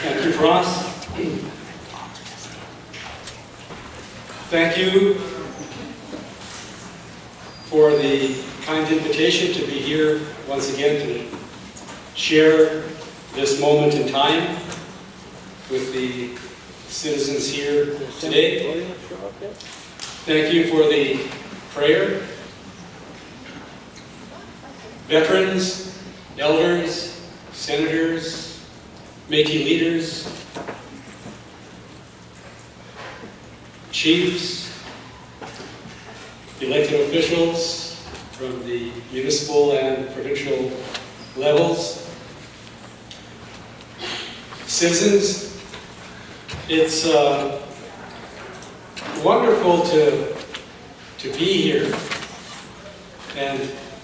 Thank you, France. Thank you for the kind invitation to be here once again to share this moment in time with the citizens here today. Thank you for the prayer. Veterans, elders, senators, Métis leaders, chiefs, elected officials from the municipal and provincial levels, citizens. It's wonderful to be here. And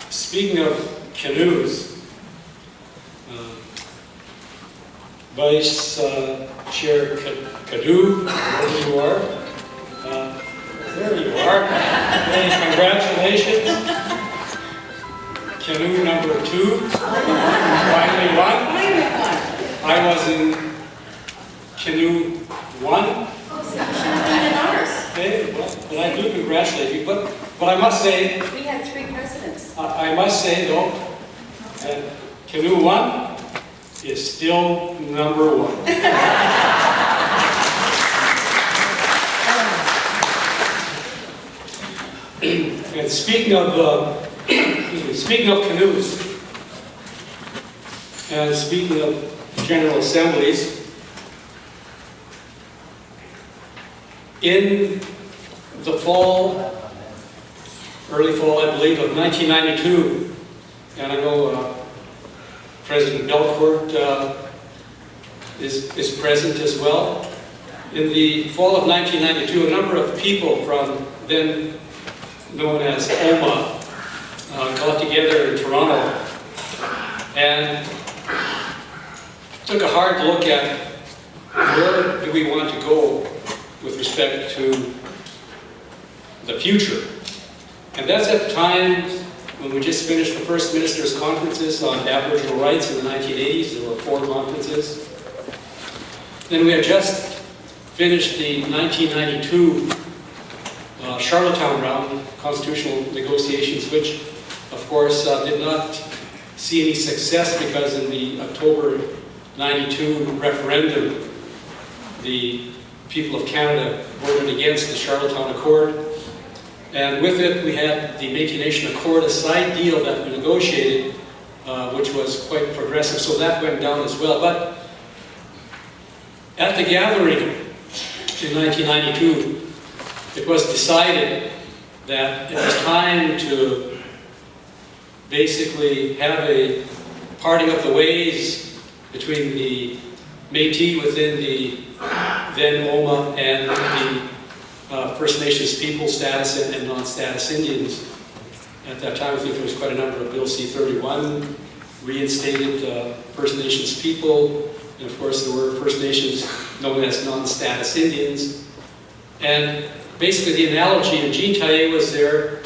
speaking of canoes, Vice Chair Cadu, wherever you are, there you are. Hey, congratulations. Canoe number 2, finally won. I was in canoe 1. Okay, well, I do congratulate you, but I must say, we had 3 presidents. I must say though, that canoe 1 is still number 1. And speaking of canoes, and speaking of General Assemblies, in the fall, early fall, I believe, of 1992, and I know President Belcourt is present as well. In the fall of 1992, a number of people from then known as OMA got together in Toronto and took a hard look at where do we want to go with respect to the future. And that's at the time when we just finished the first ministers' conferences on Aboriginal rights in the 1980s. There were 4 conferences. Then we had just finished the 1992 Charlottetown round, constitutional negotiations, which of course did not see any success because in the October 92 referendum, the people of Canada voted against the Charlottetown Accord. And with it, we had the Métis Nation Accord, a side deal that we negotiated, which was quite progressive, so that went down as well. But at the gathering in 1992, it was decided that it was time to basically have a parting of the ways between the Métis within the then OMA and the First Nations people status and non-status Indians. At that time, I think there was quite a number of Bill C-31 reinstated First Nations people, and of course there were First Nations known as non-status Indians. And basically the analogy, and Jean Taillé was there,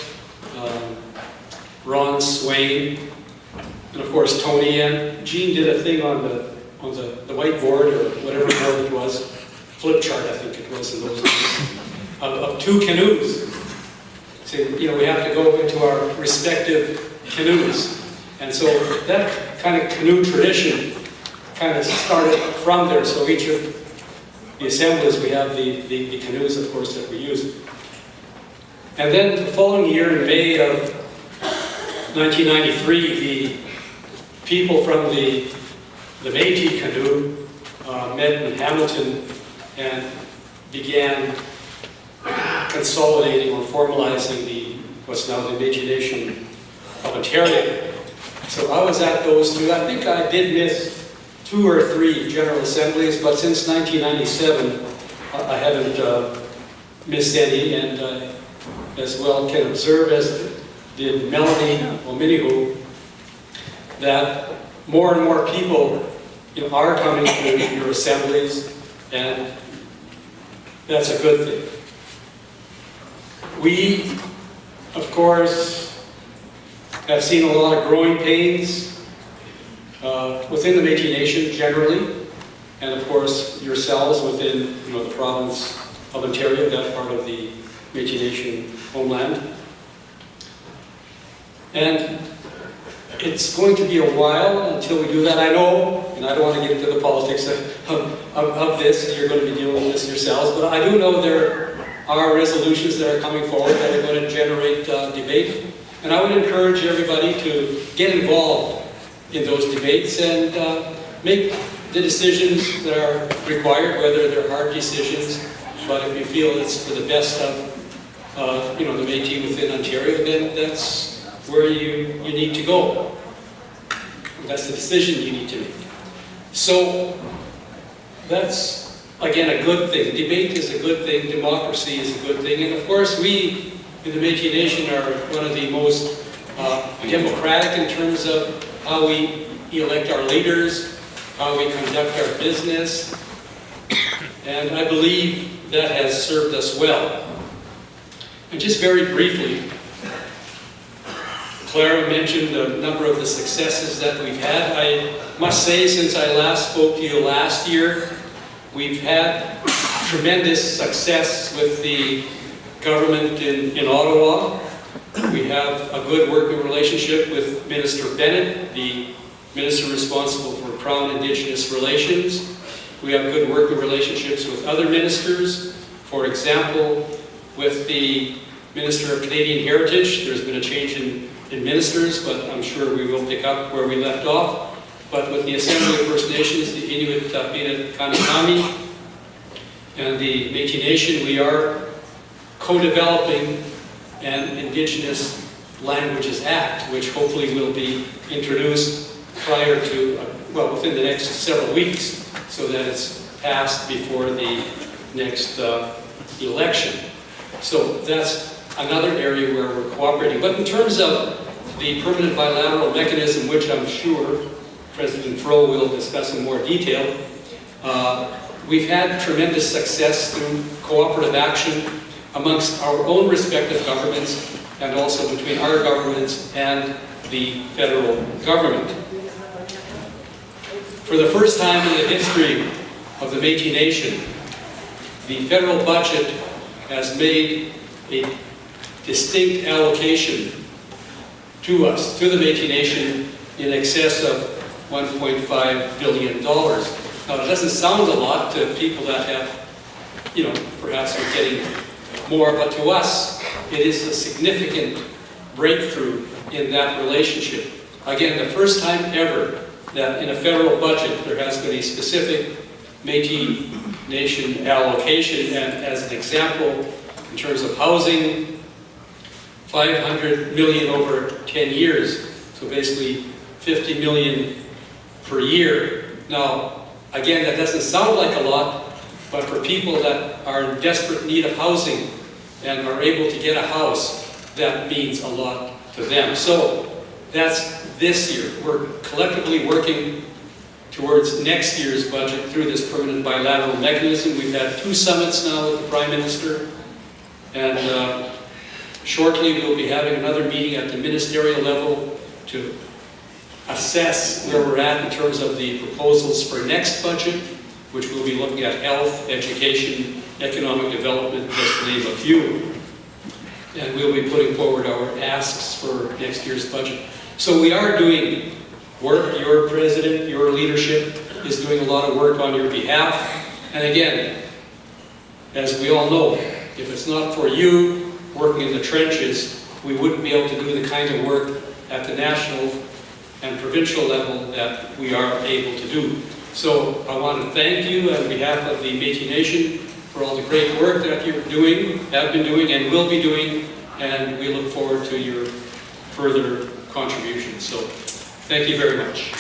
Ron Swain, and of course Tony, and Jean did a thing on the whiteboard, or whatever board it was, flip chart I think it was in those days, of 2 canoes. So, you know, we have to go into our respective canoes. And so that kind of canoe tradition kind of started from there. So each of the assemblies, we have the canoes, of course, that we use. And then the following year, in May of 1993, the people from the Métis canoe met in Hamilton and began consolidating or formalizing what's now the Métis Nation of Ontario. So I was at those 2. I think I did miss 2 or 3 General Assemblies, but since 1997, I haven't missed any, and as well can observe, as did Melanie Ominihu, that more and more people are coming to your assemblies, and that's a good thing. We, of course, have seen a lot of growing pains within the Métis Nation generally, and of course yourselves within the province of Ontario, that part of the Métis Nation homeland. And it's going to be a while until we do that. I know, and I don't want to get into the politics of this, you're going to be dealing with this yourselves, but I do know there are resolutions that are coming forward that are going to generate debate. And I would encourage everybody to get involved in those debates and make the decisions that are required, whether they're hard decisions, but if you feel it's for the best of the Métis within Ontario, then that's where you need to go. That's the decision you need to make. So that's, again, a good thing. Debate is a good thing. Democracy is a good thing. And of course, we in the Métis Nation are one of the most democratic in terms of how we elect our leaders, how we conduct our business. And I believe that has served us well. And just very briefly, Clara mentioned a number of the successes that we've had. I must say, since I last spoke to you last year, we've had tremendous success with the government in Ottawa. We have a good working relationship with Minister Bennett, the Minister responsible for Crown Indigenous Relations. We have good working relationships with other ministers. For example, with the Minister of Canadian Heritage, there's been a change in ministers, but I'm sure we will pick up where we left off. But with the Assembly of First Nations, the Inuit Tapina Kanakami, and the Métis Nation, we are co-developing an Indigenous Languages Act, which hopefully will be introduced prior to, within the next several weeks, so that it's passed before the next election. So that's another area where we're cooperating. But in terms of the permanent bilateral mechanism, which I'm sure President Fro will discuss in more detail, we've had tremendous success through cooperative action amongst our own respective governments and also between our governments and the federal government. For the first time in the history of the Métis Nation, the federal budget has made a distinct allocation to us, to the Métis Nation, in excess of $1.5 billion. Now, it doesn't sound a lot to people that have, perhaps are getting more, but to us, it is a significant breakthrough in that relationship. Again, the first time ever that in a federal budget there has been a specific Métis Nation allocation, and as an example, in terms of housing, $500 million over 10 years, so basically $50 million per year. Now, again, that doesn't sound like a lot, but for people that are in desperate need of housing and are able to get a house, that means a lot to them. So that's this year. We're collectively working towards next year's budget through this permanent bilateral mechanism. We've had 2 summits now with the Prime Minister, and shortly we'll be having another meeting at the ministerial level to assess where we're at in terms of the proposals for next budget, which we'll be looking at health, education, economic development, just to name a few. And we'll be putting forward our asks for next year's budget. So we are doing work. Your president, your leadership is doing a lot of work on your behalf. And again, as we all know, if it's not for you working in the trenches, we wouldn't be able to do the kind of work at the national and provincial level that we are able to do. So I want to thank you on behalf of the Métis Nation for all the great work that you're doing, have been doing, and will be doing, and we look forward to your further contributions. So thank you very much.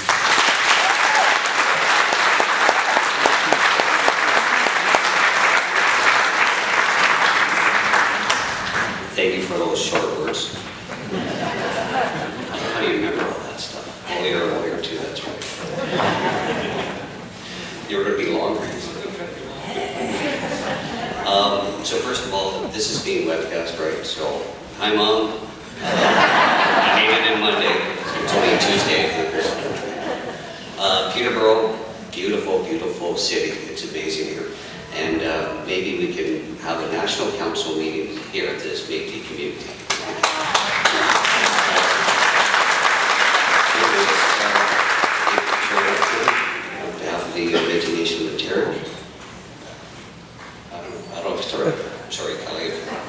Thank you for those short words. How do you remember all that stuff? Oh, you're a lawyer too, that's right. You're going to be longer. So first of all, this is being webcast, right? So, hi Mom. I made it in Monday. So it's only Tuesday. Peterborough, Beautiful, beautiful city. It's amazing here. And maybe we can have a national council meeting here at this Métis community. On behalf of the Métis Nation of Ontario. I don't know, sorry, Kelly.